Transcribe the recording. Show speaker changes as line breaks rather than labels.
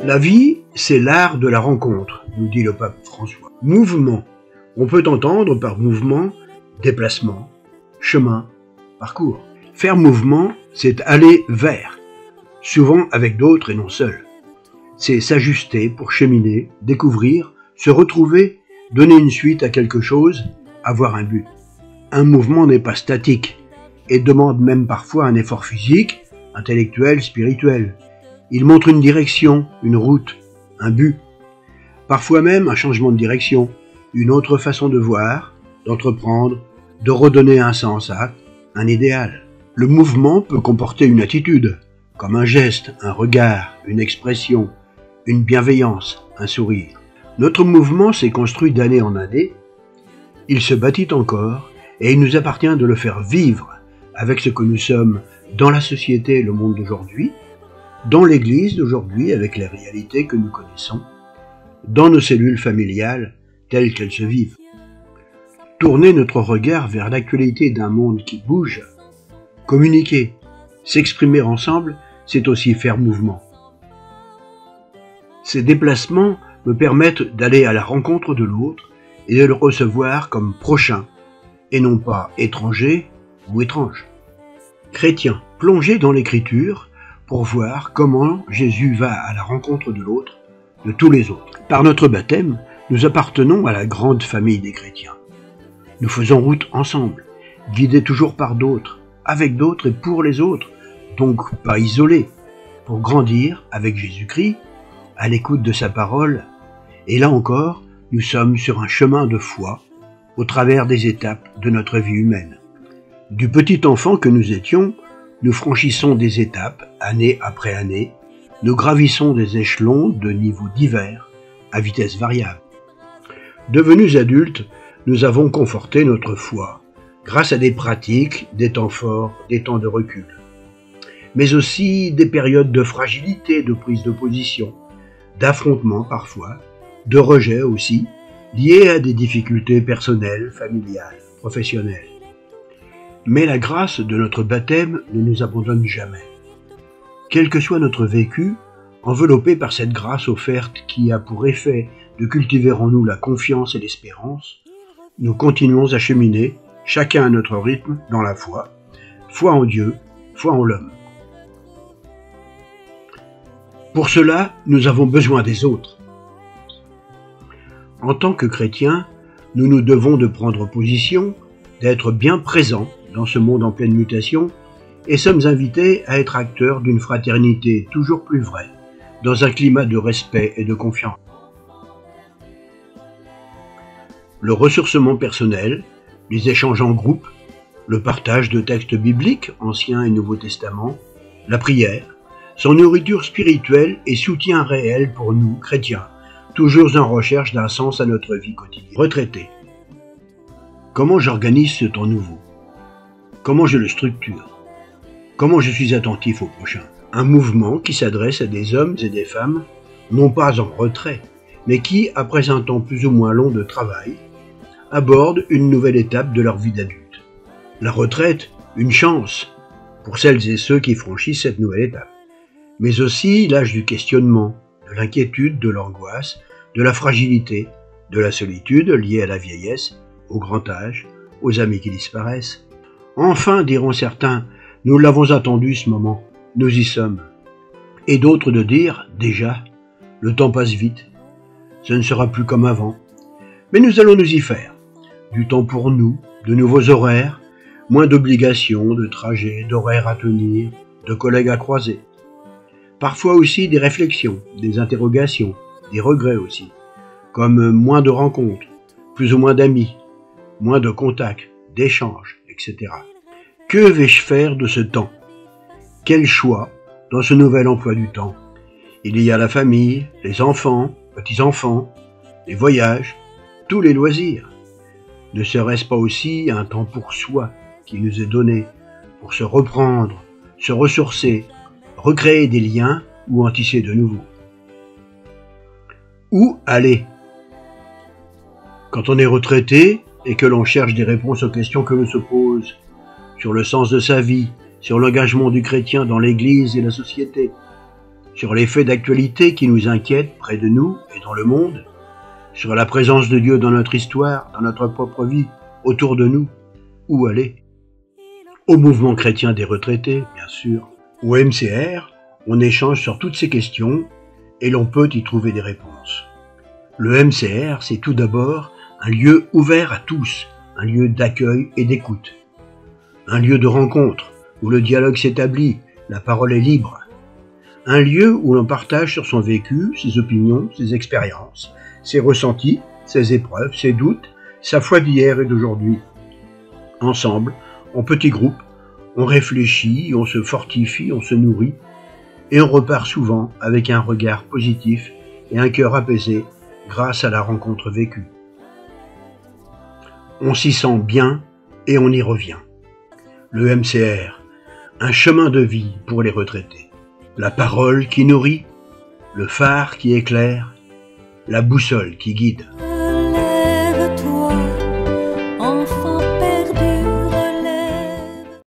La vie, c'est l'art de la rencontre, nous dit le pape François. Mouvement. On peut entendre par mouvement, déplacement, chemin, parcours. Faire mouvement, c'est aller vers, souvent avec d'autres et non seul. C'est s'ajuster pour cheminer, découvrir, se retrouver, donner une suite à quelque chose, avoir un but. Un mouvement n'est pas statique et demande même parfois un effort physique, intellectuel, spirituel. Il montre une direction, une route, un but. Parfois même un changement de direction, une autre façon de voir, d'entreprendre, de redonner un sens à un idéal. Le mouvement peut comporter une attitude, comme un geste, un regard, une expression, une bienveillance, un sourire. Notre mouvement s'est construit d'année en année, il se bâtit encore et il nous appartient de le faire vivre avec ce que nous sommes dans la société et le monde d'aujourd'hui, dans l'Église d'aujourd'hui avec les réalités que nous connaissons, dans nos cellules familiales telles qu'elles se vivent. Tourner notre regard vers l'actualité d'un monde qui bouge, communiquer, s'exprimer ensemble, c'est aussi faire mouvement. Ces déplacements me permettent d'aller à la rencontre de l'autre et de le recevoir comme prochain, et non pas étranger ou étrange. Chrétien, plongé dans l'Écriture pour voir comment Jésus va à la rencontre de l'autre, de tous les autres. Par notre baptême, nous appartenons à la grande famille des chrétiens. Nous faisons route ensemble, guidés toujours par d'autres, avec d'autres et pour les autres, donc pas isolés, pour grandir avec Jésus-Christ, à l'écoute de sa parole. Et là encore, nous sommes sur un chemin de foi, au travers des étapes de notre vie humaine. Du petit enfant que nous étions, nous franchissons des étapes, année après année, nous gravissons des échelons de niveaux divers, à vitesse variable. Devenus adultes, nous avons conforté notre foi, grâce à des pratiques, des temps forts, des temps de recul, mais aussi des périodes de fragilité, de prise de position, d'affrontement parfois, de rejet aussi, liés à des difficultés personnelles, familiales, professionnelles. Mais la grâce de notre baptême ne nous abandonne jamais. Quel que soit notre vécu, enveloppé par cette grâce offerte qui a pour effet de cultiver en nous la confiance et l'espérance, nous continuons à cheminer, chacun à notre rythme, dans la foi, foi en Dieu, foi en l'homme. Pour cela, nous avons besoin des autres. En tant que chrétiens, nous nous devons de prendre position, d'être bien présents dans ce monde en pleine mutation, et sommes invités à être acteurs d'une fraternité toujours plus vraie, dans un climat de respect et de confiance. Le ressourcement personnel, les échanges en groupe, le partage de textes bibliques, Ancien et Nouveau Testament, la prière, sont nourriture spirituelle et soutien réel pour nous, chrétiens, toujours en recherche d'un sens à notre vie quotidienne. Retraité. Comment j'organise ce temps nouveau? Comment je le structure? Comment je suis attentif au prochain? Un mouvement qui s'adresse à des hommes et des femmes, non pas en retrait, mais qui, après un temps plus ou moins long de travail, abordent une nouvelle étape de leur vie d'adulte. La retraite, une chance pour celles et ceux qui franchissent cette nouvelle étape, mais aussi l'âge du questionnement, de l'inquiétude, de l'angoisse, de la fragilité, de la solitude liée à la vieillesse, au grand âge, aux amis qui disparaissent. Enfin, diront certains, nous l'avons attendu ce moment, nous y sommes. Et d'autres de dire, déjà, le temps passe vite, ce ne sera plus comme avant. Mais nous allons nous y faire. Du temps pour nous, de nouveaux horaires, moins d'obligations, de trajets, d'horaires à tenir, de collègues à croiser. Parfois aussi des réflexions, des interrogations, des regrets aussi, comme moins de rencontres, plus ou moins d'amis, moins de contacts, d'échanges, etc. Que vais-je faire de ce temps? Quel choix dans ce nouvel emploi du temps? Il y a la famille, les enfants, petits-enfants, les voyages, tous les loisirs. Ne serait-ce pas aussi un temps pour soi qui nous est donné, pour se reprendre, se ressourcer, recréer des liens ou en tisser de nouveaux? Où aller? Quand on est retraité et que l'on cherche des réponses aux questions que l'on se pose, sur le sens de sa vie, sur l'engagement du chrétien dans l'Église et la société, sur les faits d'actualité qui nous inquiètent près de nous et dans le monde, sur la présence de Dieu dans notre histoire, dans notre propre vie, autour de nous. Où aller? Au mouvement chrétien des retraités, bien sûr. Au MCR, on échange sur toutes ces questions et l'on peut y trouver des réponses. Le MCR, c'est tout d'abord un lieu ouvert à tous, un lieu d'accueil et d'écoute. Un lieu de rencontre où le dialogue s'établit, la parole est libre. Un lieu où l'on partage sur son vécu, ses opinions, ses expériences, ses ressentis, ses épreuves, ses doutes, sa foi d'hier et d'aujourd'hui. Ensemble, en petits groupes, on réfléchit, on se fortifie, on se nourrit, et on repart souvent avec un regard positif et un cœur apaisé grâce à la rencontre vécue. On s'y sent bien et on y revient. Le MCR, un chemin de vie pour les retraités. La parole qui nourrit, le phare qui éclaire, la boussole qui guide.